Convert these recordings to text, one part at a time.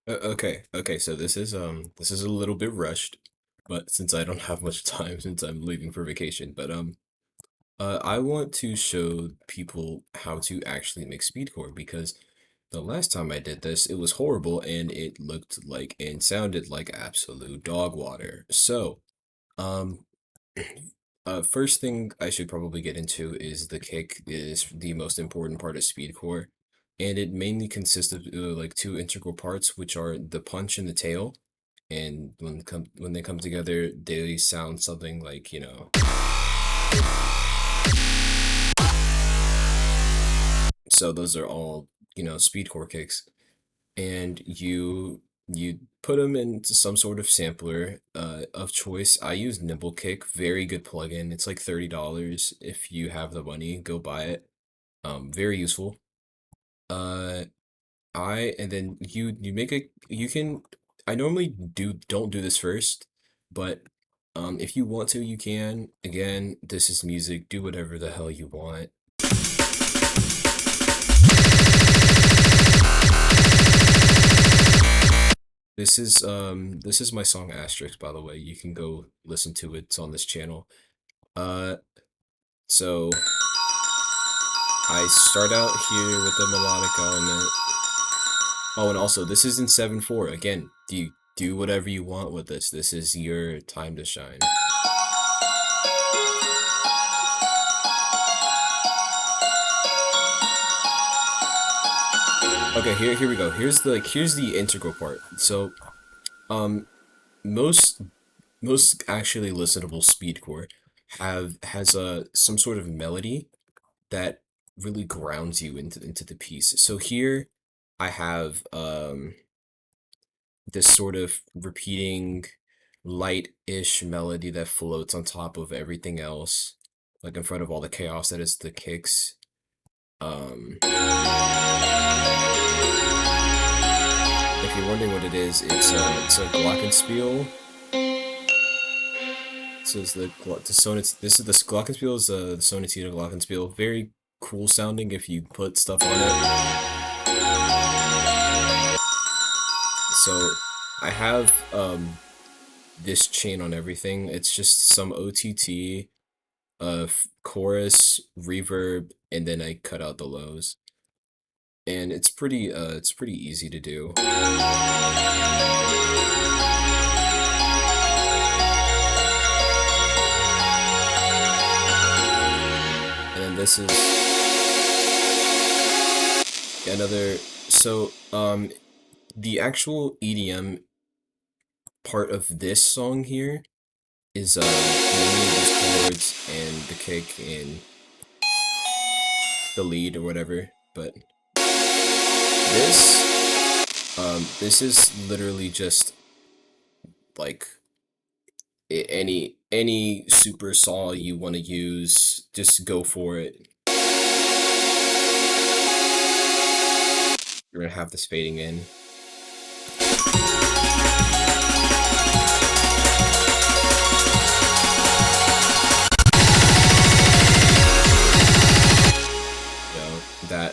Okay. So this is a little bit rushed, but since I don't have much time since I'm leaving for vacation, but I want to show people how to actually make speedcore because the last time I did this, it was horrible and it looked like and sounded like absolute dog water. So, um, first thing I should probably get into is the kick is the most important part of speedcore, and it mainly consists of like two integral parts, which are the punch and the tail. And when they come together, they sound something like, so those are all, speedcore kicks. And you put them into some sort of sampler of choice. I use Nimblekick, very good plugin. It's like $30 if you have the money, go buy it. Very useful. Uh, and then you make a you can. I normally don't do this first, but if you want to, you can. Again, this is music. Do whatever the hell you want. This is my song Asterisk, by the way. You can go listen to it. It's on this channel. Uh so I start out here with the melodic element. Oh, and also this is in 7/4. Again, do whatever you want with this. This is your time to shine. Okay, here we go. Here's the integral part. So, um most most actually listenable speedcore has a some sort of melody that really grounds you into the piece. So here I have this sort of repeating light-ish melody that floats on top of everything else, like in front of all the chaos that is the kicks. If you're wondering what it is, it's a glockenspiel. So it's the sonat. This is the glockenspiel is the sonatina glockenspiel. Very cool sounding if you put stuff on it. So I have this chain on everything. It's just some OTT, chorus, reverb, and then I cut out the lows. And it's pretty easy to do. And then this is another. So the actual EDM part of this song here is mainly these chords and the kick and the lead or whatever. But this is literally just like any super saw you want to use, just go for it. You're gonna have this fading in.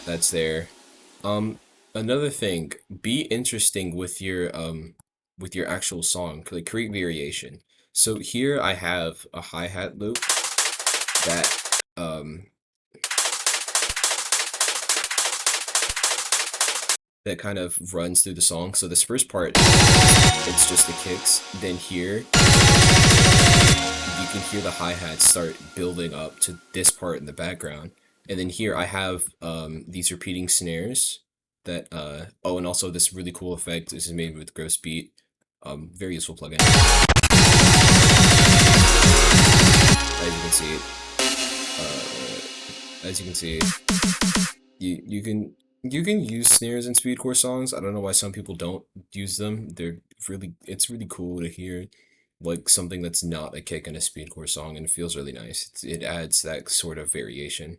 That's there. Another thing, be interesting with your actual song. Like create variation. So here I have a hi-hat loop that that kind of runs through the song. So this first part, it's just the kicks. Then here, you can hear the hi-hats start building up to this part in the background. And then here I have these repeating snares that, oh, and also this really cool effect. This is made with Gross Beat. Very useful plugin. As you can see, you can use snares in speedcore songs. I don't know why some people don't use them. It's really cool to hear like something that's not a kick in a speedcore song, and it feels really nice. It adds that sort of variation.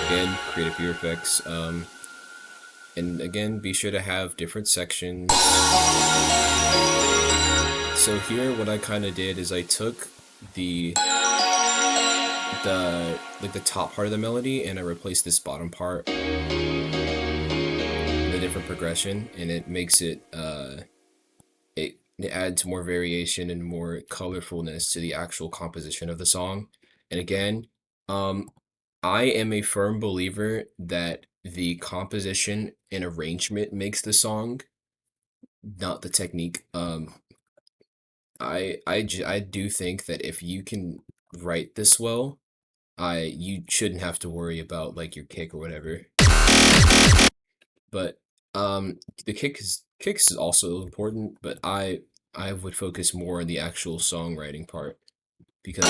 Again, create a few effects. And again, be sure to have different sections. So here, what I kind of did is I took the top part of the melody and I replaced this bottom part with a different progression, and it makes it adds more variation and more colorfulness to the actual composition of the song. And again, um, I am a firm believer that the composition and arrangement makes the song, not the technique. I do think that if you can write this well, you shouldn't have to worry about like your kick or whatever. But the kicks is also important, but I would focus more on the actual songwriting part because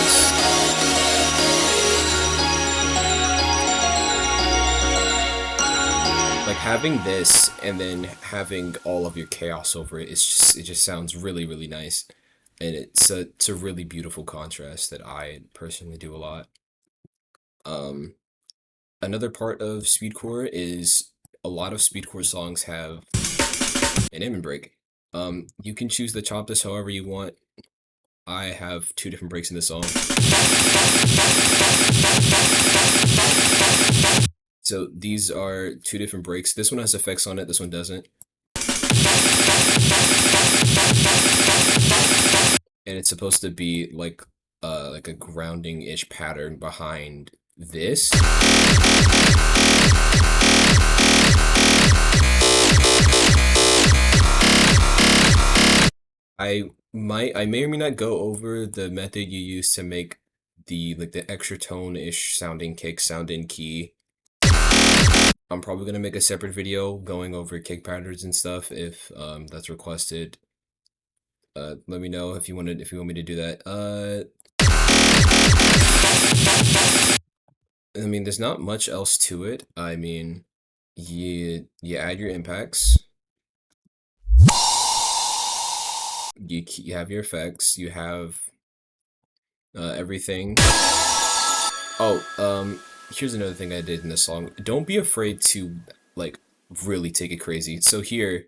like having this and then having all of your chaos over it, it just sounds really nice, and it's a really beautiful contrast that I personally do a lot. Um, Another part of speedcore is a lot of speedcore songs have an aiming break. You can choose to chop this however you want. I have two different breaks in the song. So these are two different breaks. This one has effects on it, this one doesn't. And it's supposed to be like a grounding-ish pattern behind this. I may or may not go over the method you use to make the extra tone-ish sounding kick sound in key. I'm probably gonna make a separate video going over kick patterns and stuff if that's requested. Let me know if you want me to do that. I mean, there's not much else to it. I mean, you add your impacts. You have your effects. You have everything. Oh, here's another thing I did in this song. Don't be afraid to like really take it crazy. So here,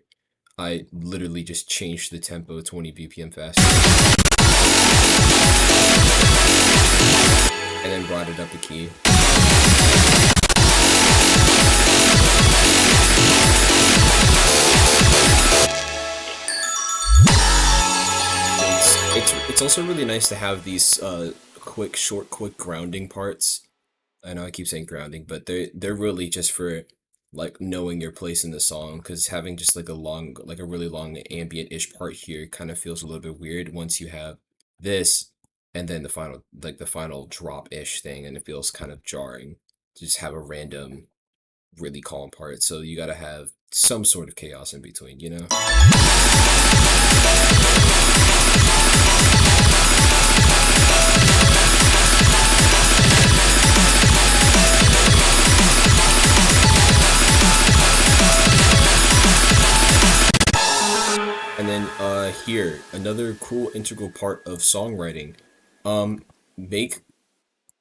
I literally just changed the tempo 20 BPM faster, and then brought it up the key. It's also really nice to have these quick grounding parts. I know I keep saying grounding, but they're really just for like knowing your place in the song. Because having just like a really long ambient-ish part here kind of feels a little bit weird once you have this and then the final drop-ish thing, and it feels kind of jarring to just have a random, really calm part. So you gotta have some sort of chaos in between, you know? And then here, another cool integral part of songwriting. Make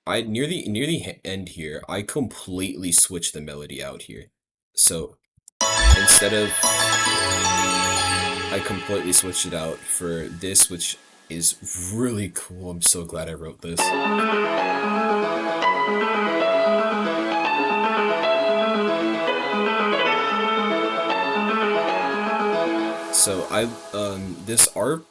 I near the end here, I completely switched the melody out here. So instead of I completely switched it out for this, which is really cool. I'm so glad I wrote this. So this art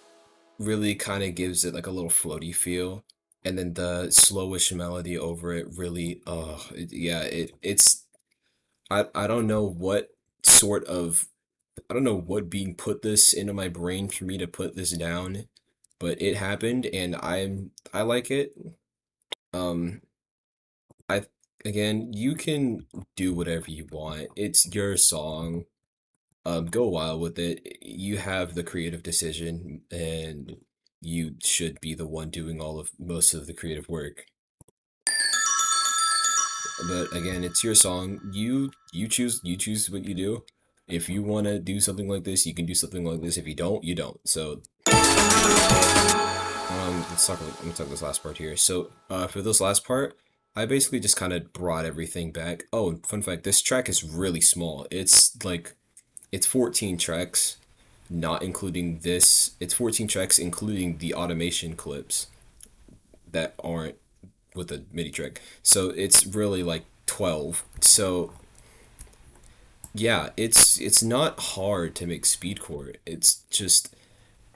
really kind of gives it like a little floaty feel, and then the slowish melody over it really yeah, it's I don't know what sort of I don't know what being put this into my brain for me to put this down, but it happened and I like it. Um I Again, you can do whatever you want. It's your song. Go wild with it. You have the creative decision, and you should be the one doing all of most of the creative work. But again, it's your song. You choose what you do. If you want to do something like this, you can do something like this. If you don't, you don't. So let's talk. I'm gonna talk this last part here. So for this last part, I basically just kind of brought everything back. Oh, fun fact, this track is really small. It's 14 tracks, not including this. It's 14 tracks including the automation clips that aren't with the MIDI track. So it's really like 12. So yeah, it's not hard to make speedcore. It's just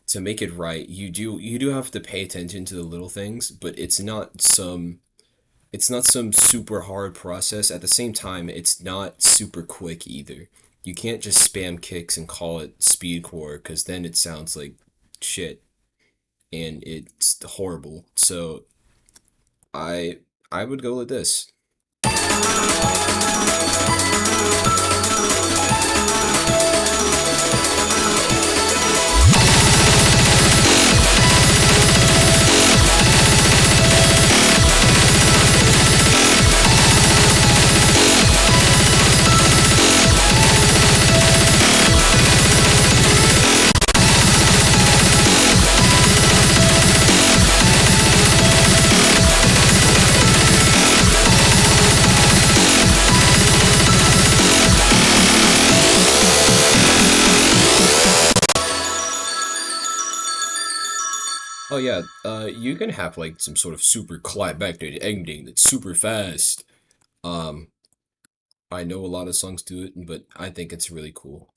to make it right, you do have to pay attention to the little things, but it's not some super hard process. At the same time, it's not super quick either. You can't just spam kicks and call it speedcore because then it sounds like shit and it's horrible. So I I would go with this. Oh yeah, you can have like some sort of super climactic ending that's super fast. Um, I know a lot of songs do it, but I think it's really cool.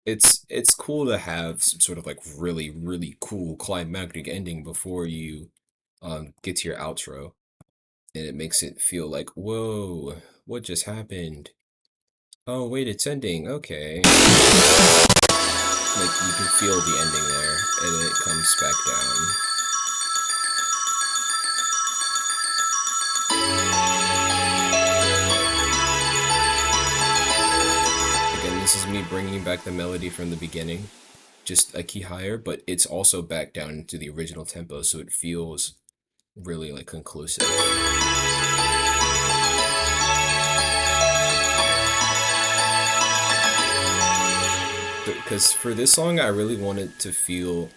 It's cool to have some sort of like really, really cool climactic ending before you get to your outro. And it makes it feel like, whoa, what just happened? Oh wait, it's ending. Okay. Like you can feel the ending there, and then it comes back down. Again, this is me bringing back the melody from the beginning, just a key higher, but it's also back down into the original tempo, so it feels really like conclusive. Because for this song, I really wanted to feel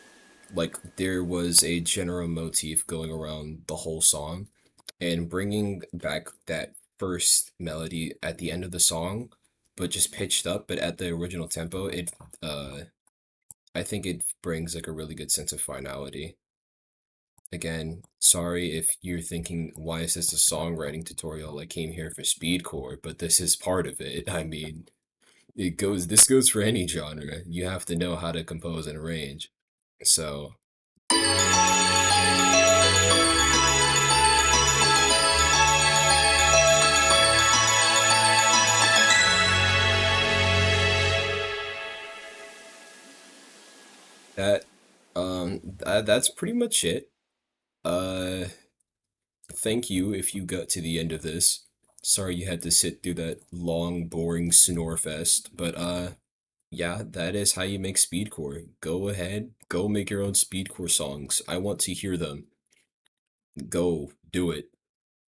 like there was a general motif going around the whole song, and bringing back that first melody at the end of the song, but just pitched up, but at the original tempo, I think it brings like a really good sense of finality. Again, sorry if you're thinking, why is this a songwriting tutorial? I came here for speedcore, but this is part of it. I mean, this goes for any genre. You have to know how to compose and arrange. So, that that's pretty much it. Uh Thank you if you got to the end of this. Sorry you had to sit through that long, boring snore fest, but yeah, that is how you make speedcore. Go ahead, go make your own speedcore songs. I want to hear them. Go do it.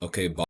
Okay, bye.